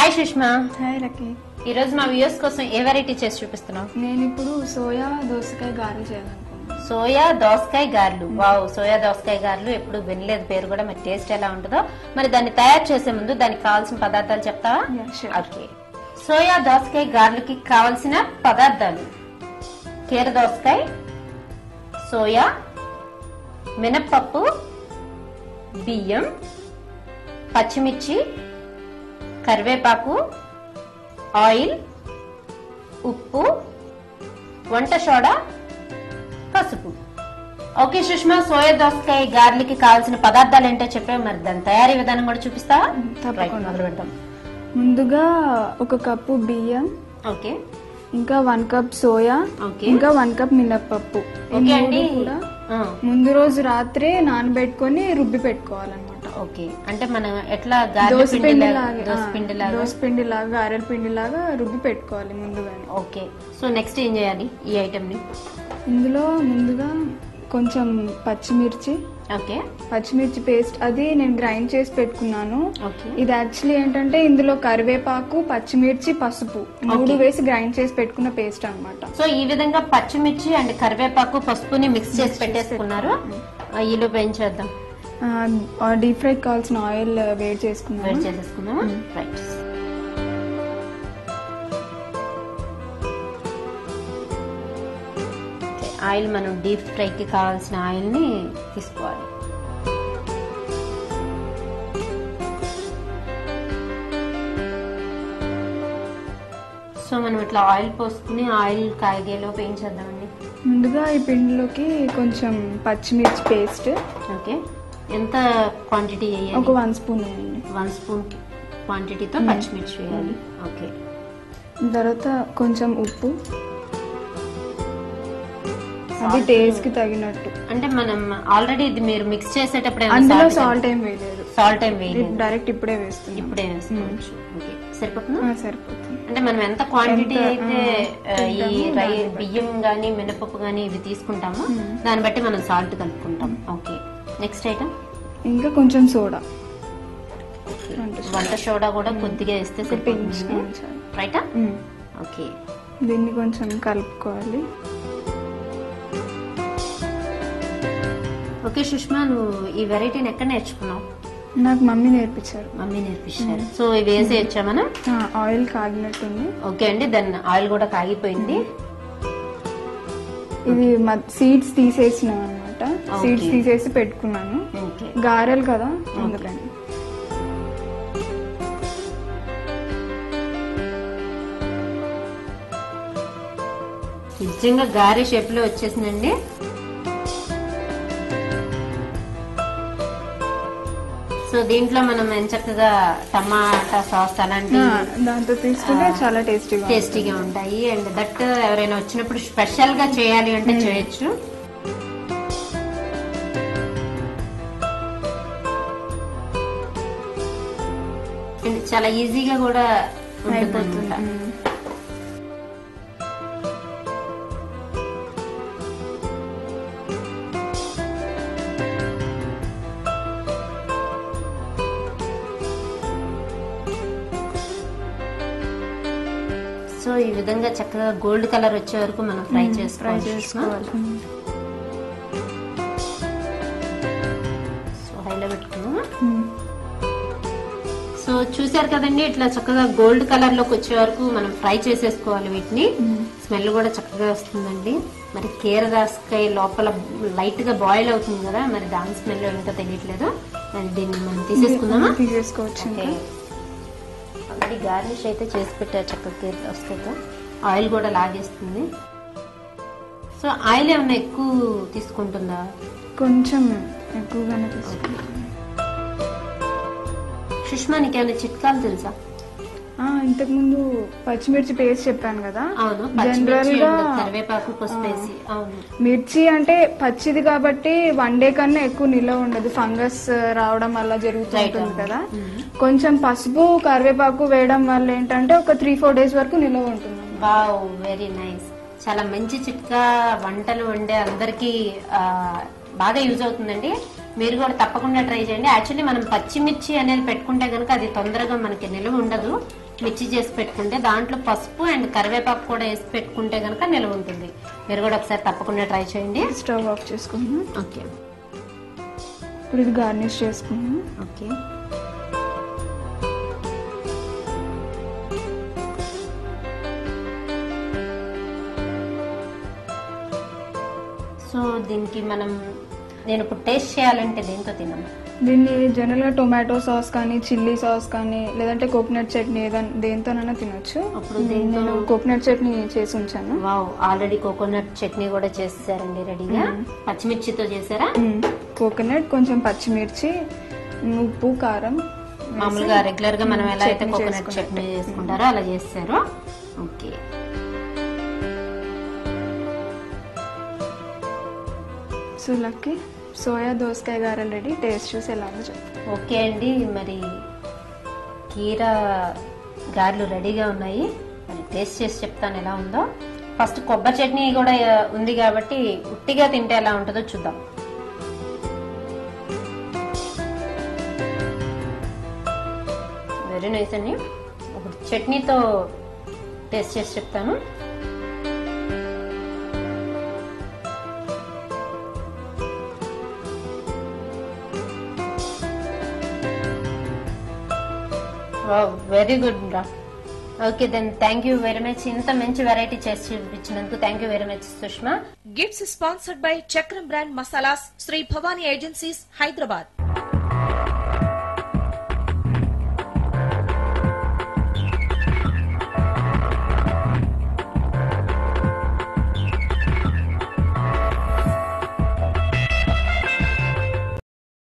Hi Sushma. Hi lucky. ఈ రోజు మా వ్యూయర్స్ కోసం ఏ వెరైటీ చేసి చూపిస్తున్నావు? నేను ఇప్పుడు సోయా దోసకాయ గారెలు చేయాలనుకున్నాను. సోయా దోసకాయ గారెలు. వావ్, సోయా దోసకాయ గారెలు ఎప్పుడు వినలేదు పేరు కూడా. మరి టేస్ట్ ఎలా ఉంటుందో. మరి దాన్ని తయారు చేసే ముందు దానికి కావాల్సిన పదార్థాలు చెప్తావా? ఓకే. సోయా దోసకాయ గారెలకి కావాల్సిన పదార్థాలు: కీర దోసకాయ, సోయా, మినప్పప్పు, బియ్యం, పచ్చిమిర్చి, కరివేపాకు, ఆయిల్, ఉప్పు, వంట సోడా, పసుపు. ఓకే సుష్మా, సోయా దోసకాయ గారెలకి కావాల్సిన పదార్థాలు ఏంటో చెప్పావు. మరి దాని తయారీ విధానం కూడా చూపిస్తావా? తప్పకుండా. మొదలు పెడతాం. ముందుగా 1 కప్పు బియ్యం, ఓకే, ఇంకా 1 కప్ సోయా, ఇంకా 1 కప్ మినప్పప్పు. ఓకే అండి. కూడా ముందు రోజు రాత్రే నానబెట్టుకొని రుబ్బి పెట్టుకోవాలన్నమాట. ఓకే, అంటే మనం ఎట్లా దోసపిండి లాగా గారెల పిండి లాగా రుబ్బి పెట్టుకోవాలి ముందుగానే. ఓకే. సో నెక్స్ట్ ఏం చేయాలి ఈ ఐటమ్ ని? ఇందులో ముందుగా కొంచెం పచ్చిమిర్చి, ఓకే, పచ్చిమిర్చి పేస్ట్, అది నేను గ్రైండ్ చేసి పెట్టుకున్నాను. ఓకే. ఇది యాక్చువల్లీ ఏంటంటే ఇందులో కరివేపాకు, పచ్చిమిర్చి, పసుపు 3 వేసి గ్రైండ్ చేసి పెట్టుకున్న పేస్ట్ అన్నమాట. సో ఈ విధంగా పచ్చిమిర్చి అండ్ కరివేపాకు, పసుపుని మిక్స్ చేసి పెట్టేసుకున్నారు. ఈలో ఏం చేద్దాం? డీప్ ఫ్రై కావాల్సిన ఆయిల్ వేడి చేసుకుందాం. రైట్. ఆయిల్ మనం డీప్ ఫ్రైకి కావాల్సిన ఆయిల్ ని తీసుకోవాలి. సో మనం ఇట్లా ఆయిల్ పోసుకుని ఆయిల్ కాగేలోపు ఏం చేద్దామండి? ముందుగా ఈ పిండిలోకి కొంచెం పచ్చిమిర్చి పేస్ట్. ఓకే. ఎంత క్వాంటిటీ వేయాలి? ఒక 1 స్పూన్ వేయండి. 1 స్పూన్ క్వాంటిటీతో పచ్చిమిర్చి వేయాలి. ఓకే. తర్వాత కొంచెం ఉప్పు, అది టేస్ట్ కి తగినట్టు. అంటే మనం ఆల్రెడీ ఇది మీరు మిక్స్ చేసేటప్పుడు అందులో సాల్ట్ ఏం వేయలేదు. సాల్ట్ ఏం వేయలేదు, డైరెక్ట్ ఇప్పుడే వేస్తుంది. ఇప్పుడే వేసుకోవచ్చు. ఓకే, సరిపోతుందా? సరిపోతుంది. అంటే మనం ఎంత క్వాంటిటీ అయితే ఈ బియ్యం గానీ మినపప్పు గానీ ఇవి తీసుకుంటామో దాన్ని బట్టి మనం సాల్ట్ కలుపుకుంటాం. ఓకే. నెక్స్ట్ ఐటమ్ ఇంకా కొంచెం సోడా, వంట సోడా కూడా కొద్దిగా వేస్తే సరిపోతుంది. రైటా? ఓకే. దీన్ని కొంచెం కలుపుకోవాలి. ఓకే సుష్మా, నువ్వు ఈ వెరైటీని ఎక్కడ నేర్చుకున్నావు? నాకు మమ్మీ నేర్పించారు. మమ్మీ నేర్పించారు. సో ఇవి వేసేయచ్చా మనం? ఆయిల్ కాగినట్టుంది. ఓకే అండి, దాన్ని ఆయిల్ కూడా కాగిపోయింది. ఇది సీడ్స్ తీసేసిన అనమాట. సీడ్స్ తీసేసి పెట్టుకున్నాను. గారెలు కదా అందుకని. నిజంగా గారె షేప్ లో వచ్చేసిందండి. సో దీంట్లో మనం చక్కగా టమాటా సాస్ అలాంటి దాంతో తీసుకుంటే చాలా టేస్టీగా ఉంటాయి. అండ్ దట్ ఎవరైనా వచ్చినప్పుడు స్పెషల్ గా చేయాలి అంటే చేయొచ్చు. అండ్ చాలా ఈజీగా కూడా అయిపోతుంది. సో ఈ విధంగా చక్కగా గోల్డ్ కలర్ వచ్చే వరకు మనం ఫ్రై చేసుకోవాలి. సో హైలో పెట్టుకున్నాం. సో చూసారు కదండి, ఇట్లా చక్కగా గోల్డ్ కలర్ లోకి వచ్చే వరకు మనం ఫ్రై చేసేసుకోవాలి వీటిని. స్మెల్ కూడా చక్కగా వస్తుందండి. మరి కీర దోసకాయ లోపల లైట్ గా బాయిల్ అవుతుంది కదా, మరి దాని స్మెల్ ఇంకా తెలియట్లేదు. దీన్ని మనం తీసేసుకుందామా? తీసేసుకోవచ్చు. ఆల్రెడీ గార్నిష్ అయితే చేసి పెట్టారు చక్కగా దోసకాయతో. ఆయిల్ కూడా లాగేస్తుంది. సో ఆయిల్ ఏమన్నా ఎక్కువ తీసుకుంటుందా? కొంచెం ఎక్కువగానే తీసుకుంటుంది. సుష్మా, నీకేమైనా చిట్కాలు తెలుసా? ఇంతకు ముందు పచ్చిమిర్చి పేస్ట్ చెప్పాను కదా. జనరల్ గా కరివేపాకు పసుపేసి. మిర్చి అంటే పచ్చిది కాబట్టి 1 డే కన్నా ఎక్కువ నిల్వ ఉండదు, ఫంగస్ రావడం వల్ల జరుగుతుంటుంది కదా. కొంచెం పసుపు కరివేపాకు వేయడం వల్ల ఏంటంటే ఒక 3-4 డేస్ వరకు నిల్వ ఉంటుంది. Wow, very nice. చాలా మంచి చిట్కా. వంటలు వండే అందరికి బాగా యూజ్ అవుతుందండి. మీరు కూడా తప్పకుండా ట్రై చేయండి. యాక్చువల్లీ మనం పచ్చిమిర్చి అనేది పెట్టుకుంటే కనుక అది తొందరగా మనకి నిల్వ ఉండదు. మిర్చి చేసి పెట్టుకుంటే దాంట్లో పసుపు అండ్ కరివేపాకు కూడా వేసి పెట్టుకుంటే గనక నిల్వ ఉంటుంది. మీరు కూడా ఒకసారి తప్పకుండా ట్రై చేయండి. స్టవ్ ఆఫ్ చేసుకుందాం. ఓకే, ఇప్పుడు ఇది గార్నిష్ చేసుకుందాం. ఓకే. సో దీనికి నేను ఇప్పుడు టేస్ట్ చేయాలంటే దేంతో తినము? దీన్ని జనరల్ గా టొమాటో సాస్ కానీ, చిల్లీ సాస్ కానీ, లేదంటే కోకోనట్ చట్నీ దేంతోనైనా తినొచ్చు. అప్పుడు నేను కోకోనట్ చట్నీ చేసి ఉంచాను. వావ్, ఆల్రెడీ కోకోనట్ చట్నీ కూడా చేసేసారండి రెడీగా. పచ్చిమిర్చితో చేసారా? కోకోనట్, కొంచెం పచ్చిమిర్చి, ఉప్పు, కారం, మామూలుగా రెగ్యులర్ గా మనం ఎలా అయితే కోకోనట్ చట్నీ చేసుకుంటారో అలా చేస్తారు. ఓకే. సో లక్కీ సోయా దోసకాయ గారెలు రెడీ. టేస్ట్ చూసి ఎలా ఉందో చెప్పండి. ఓకే అండి, మరి కీరా గారెలు రెడీగా ఉన్నాయి. మరి టేస్ట్ చేసి చెప్తాను ఎలా ఉందో. ఫస్ట్ కొబ్బరి చట్నీ కూడా ఉంది కాబట్టి ఉట్టిగా తింటే ఎలా ఉంటుందో చూద్దాం. వెరీ నైస్ అండి. ఒక చట్నీతో టేస్ట్ చేసి చెప్తాను. వెరీ గుడ్ రా. Okay then, thank you very much. ఇంత మంచి వెరైటీ చేసి చూపించినందుకు thank you very much Sushma. Gifts sponsored by Chakram brand masalas, Shri Bhavani agencies, Hyderabad.